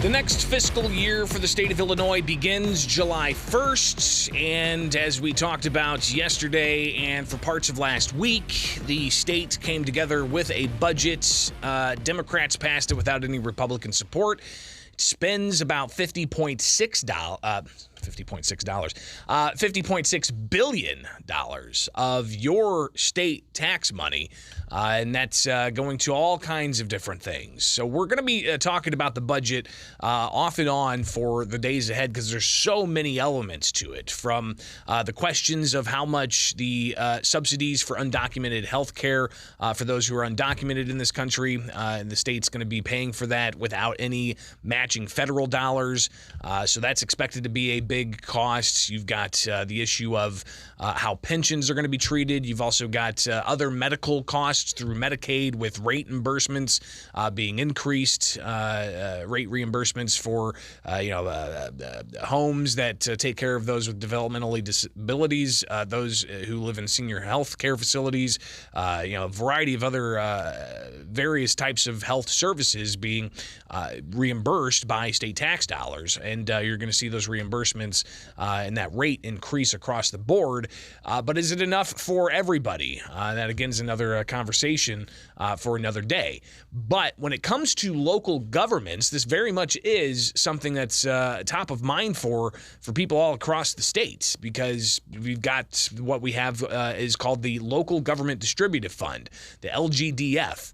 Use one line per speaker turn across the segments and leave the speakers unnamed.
The next fiscal year for the state of Illinois begins July 1st, and as we talked about yesterday and for parts of last week, the state came together with a budget. Democrats passed it without any Republican support. It spends about $50.6 billion of your state tax money, and that's going to all kinds of different things. So we're going to be talking about the budget off and on for the days ahead because there's so many elements to it, from the questions of how much the subsidies for undocumented health care for those who are undocumented in this country, and the state's going to be paying for that without any matching federal dollars. So that's expected to be a big cost. You've got the issue of how pensions are going to be treated. You've also got other medical costs through Medicaid with rate reimbursements being increased, rate reimbursements for homes that take care of those with developmental disabilities, those who live in senior health care facilities, a variety of other various types of health services being reimbursed by state tax dollars. And you're going to see those reimbursements and that rate increase across the board. But is it enough for everybody? That, again, is another conversation for another day. But when it comes to local governments, this very much is something that's top of mind for people all across the state, because we've got what we have is called the Local Government Distributive Fund, the LGDF.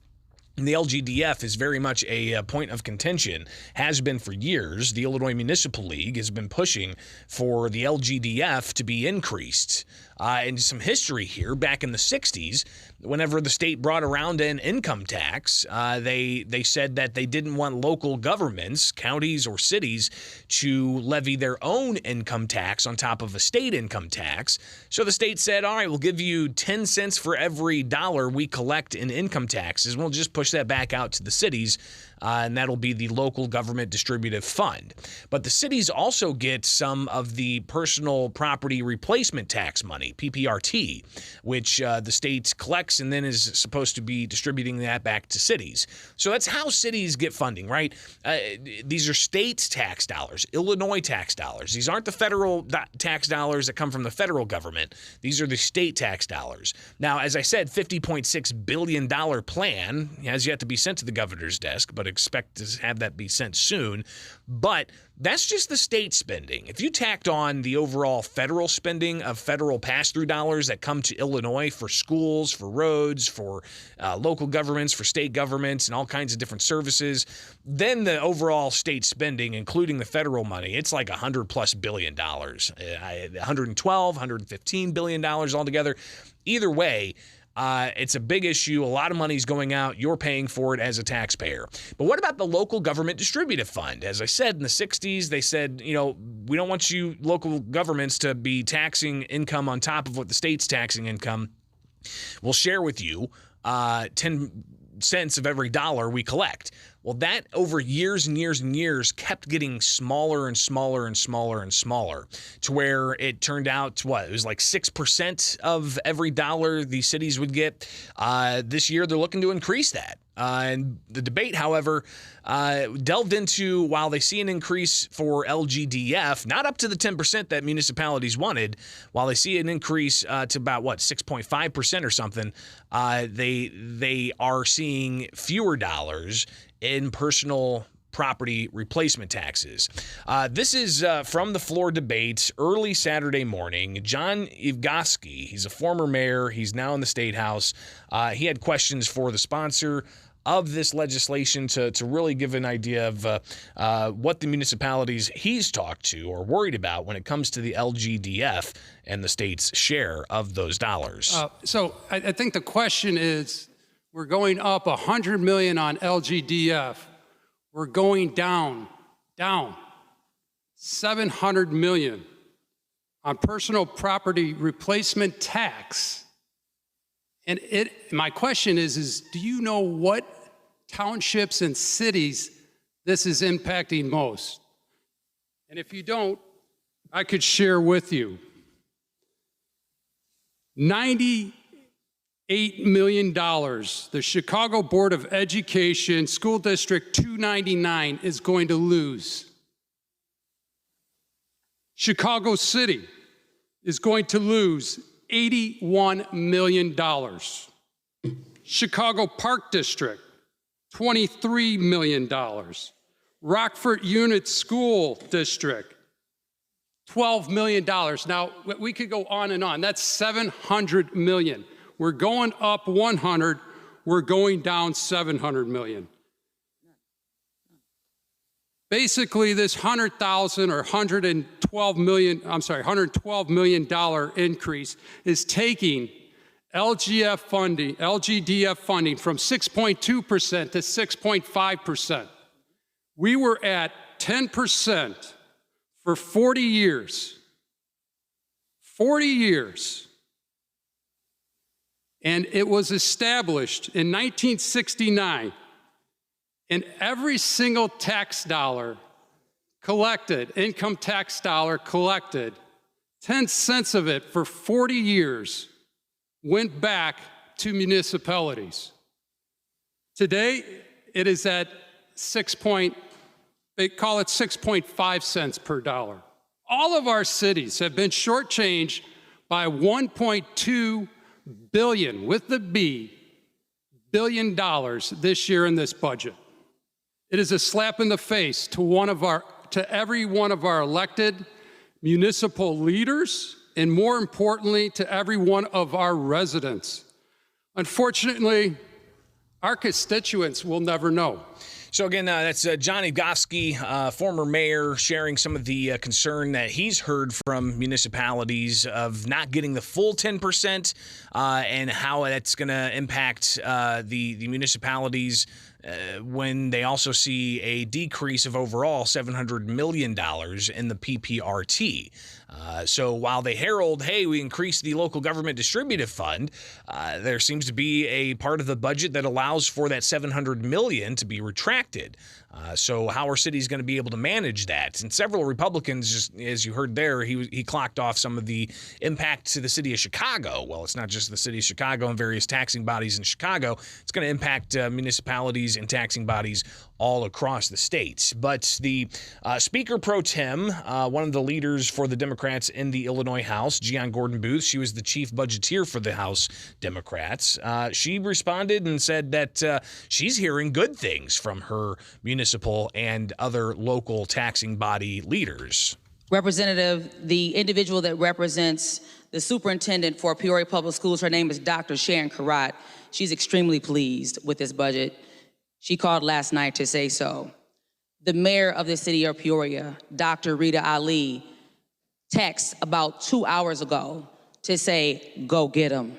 And the LGDF is very much a point of contention, has been for years. The Illinois Municipal League has been pushing for the LGDF to be increased. And some history here, back in the 60s, whenever the state brought around an income tax, they said that they didn't want local governments, counties or cities, to levy their own income tax on top of a state income tax. So the state said, all right, we'll give you 10 cents for every dollar we collect in income taxes. We'll just push that back out to the cities, and that'll be the Local Government Distributive Fund. But the cities also get some of the personal property replacement tax money, PPRT, which the state collects and then is supposed to be distributing that back to cities. So that's how cities get funding, right? These are state tax dollars, Illinois tax dollars. These aren't the federal tax dollars that come from the federal government. These are the state tax dollars. Now, as I said, $50.6 billion plan has yet to be sent to the governor's desk, but expect to have that be sent soon. But that's just the state spending. If you tacked on the overall federal spending of federal pass-through dollars that come to Illinois for schools, for roads, for local governments, for state governments, and all kinds of different services, then the overall state spending, including the federal money, it's like $100+ billion, $112, $115 billion altogether. Either way, it's a big issue. A lot of money's going out. You're paying for it as a taxpayer. But what about the Local Government Distributive Fund? As I said, in the 60s, they said, we don't want you local governments to be taxing income on top of what the state's taxing income. We'll share with you 10 cents of every dollar we collect. Well, that over years and years and years kept getting smaller and smaller and smaller and smaller, to where it turned out to it was like 6% of every dollar the cities would get. This year, they're looking to increase that. And the debate, however, delved into, while they see an increase for LGDF, not up to the 10% that municipalities wanted, while they see an increase to about, 6.5% or something, they are seeing fewer dollars in personal property replacement taxes. This is from the floor debates early Saturday morning. John Ivgoski, he's a former mayor. He's now in the State House. He had questions for the sponsor of this legislation to really give an idea of what the municipalities he's talked to are worried about when it comes to the LGDF and the state's share of those dollars.
So I think the question is, we're going up $100 million on LGDF. We're going down $700 million on personal property replacement tax. And my question is do you know what townships and cities this is impacting most? And if you don't, I could share with you. 90 $8 million. The Chicago Board of Education, School District 299, is going to lose. Chicago City is going to lose $81 million. Chicago Park District, $23 million. Rockford Unit School District, $12 million. Now, we could go on and on. That's $700 million. We're going up 100, we're going down 700 million. Basically, this $100,000 or $112 million increase is taking LGDF funding from 6.2% to 6.5%. We were at 10% for 40 years. 40 years. And it was established in 1969. And every single tax dollar collected, income tax dollar collected, 10 cents of it for 40 years went back to municipalities. Today, it is at they call it 6.5 cents per dollar. All of our cities have been shortchanged by 1.2 billion, with the B, $billion this year in this budget. It is a slap in the face to every one of our elected municipal leaders, and more importantly, to every one of our residents. Unfortunately, our constituents will never know.
So again, that's John Igofsky, former mayor, sharing some of the concern that he's heard from municipalities of not getting the full 10% and how that's going to impact the municipalities when they also see a decrease of overall $700 million in the PPRT. So while they herald, hey, we increased the local government distributive fund, there seems to be a part of the budget that allows for that $700 million to be retracted. So how are cities going to be able to manage that? And several Republicans, just as you heard there, he clocked off some of the impact to the city of Chicago. Well, it's not just the city of Chicago and various taxing bodies in Chicago. It's going to impact municipalities and taxing bodies all across the states. But the Speaker Pro Tem, one of the leaders for the Democrats in the Illinois House, Gian Gordon Booth, she was the chief budgeteer for the House Democrats. She responded and said that she's hearing good things from her municipal and other local taxing body leaders.
Representative, the individual that represents the superintendent for Peoria Public Schools, her name is Dr. Sharon Karat. She's extremely pleased with this budget. She called last night to say so. The mayor of the city of Peoria, Dr. Rita Ali, texted about 2 hours ago to say, go get them.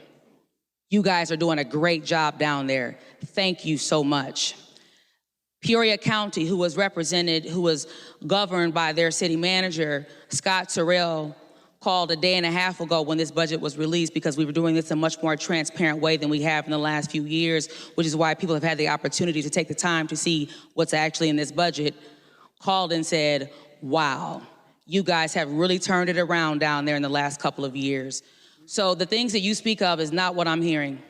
You guys are doing a great job down there. Thank you so much. Peoria County, who was governed by their city manager, Scott Terrell, called a day and a half ago when this budget was released, because we were doing this in a much more transparent way than we have in the last few years, which is why people have had the opportunity to take the time to see what's actually in this budget, called and said, wow, you guys have really turned it around down there in the last couple of years. So the things that you speak of is not what I'm hearing.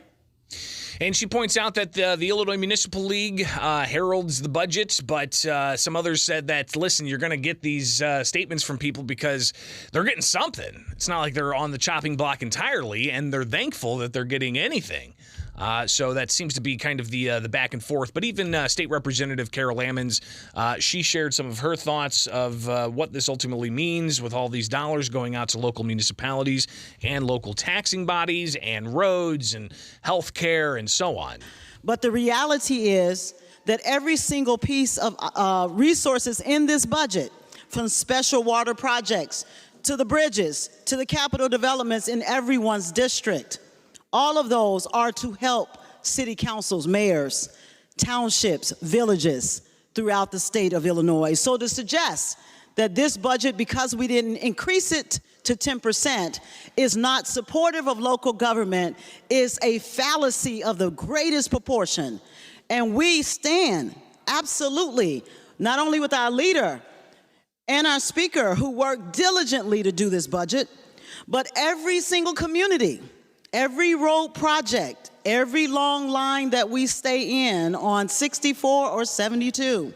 And she points out that the Illinois Municipal League heralds the budget, but some others said that, listen, you're going to get these statements from people because they're getting something. It's not like they're on the chopping block entirely, and they're thankful that they're getting anything. So that seems to be kind of the back and forth. But even State Representative Carol Ammons, she shared some of her thoughts of what this ultimately means with all these dollars going out to local municipalities and local taxing bodies and roads and health care and so on.
But the reality is that every single piece of resources in this budget, from special water projects to the bridges to the capital developments in everyone's district, all of those are to help city councils, mayors, townships, villages throughout the state of Illinois. So to suggest that this budget, because we didn't increase it to 10%, is not supportive of local government is a fallacy of the greatest proportion. And we stand absolutely, not only with our leader and our speaker who worked diligently to do this budget, but every single community Every road project, every long line that we stay in on 64 or 72,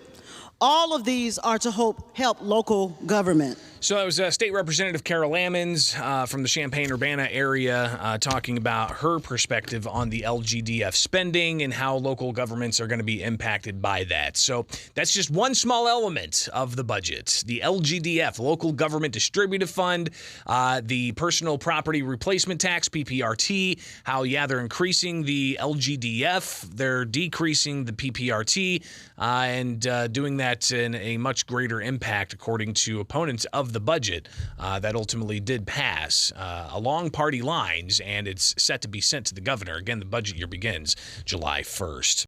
all of these are to help local government.
So that was State Representative Carol Ammons from the Champaign-Urbana area talking about her perspective on the LGDF spending and how local governments are going to be impacted by that. So that's just one small element of the budget. The LGDF, Local Government Distributive Fund, the Personal Property Replacement Tax, PPRT, how, they're increasing the LGDF, they're decreasing the PPRT, and doing that in a much greater impact, according to opponents of the budget that ultimately did pass along party lines, and it's set to be sent to the governor. Again, the budget year begins July 1st.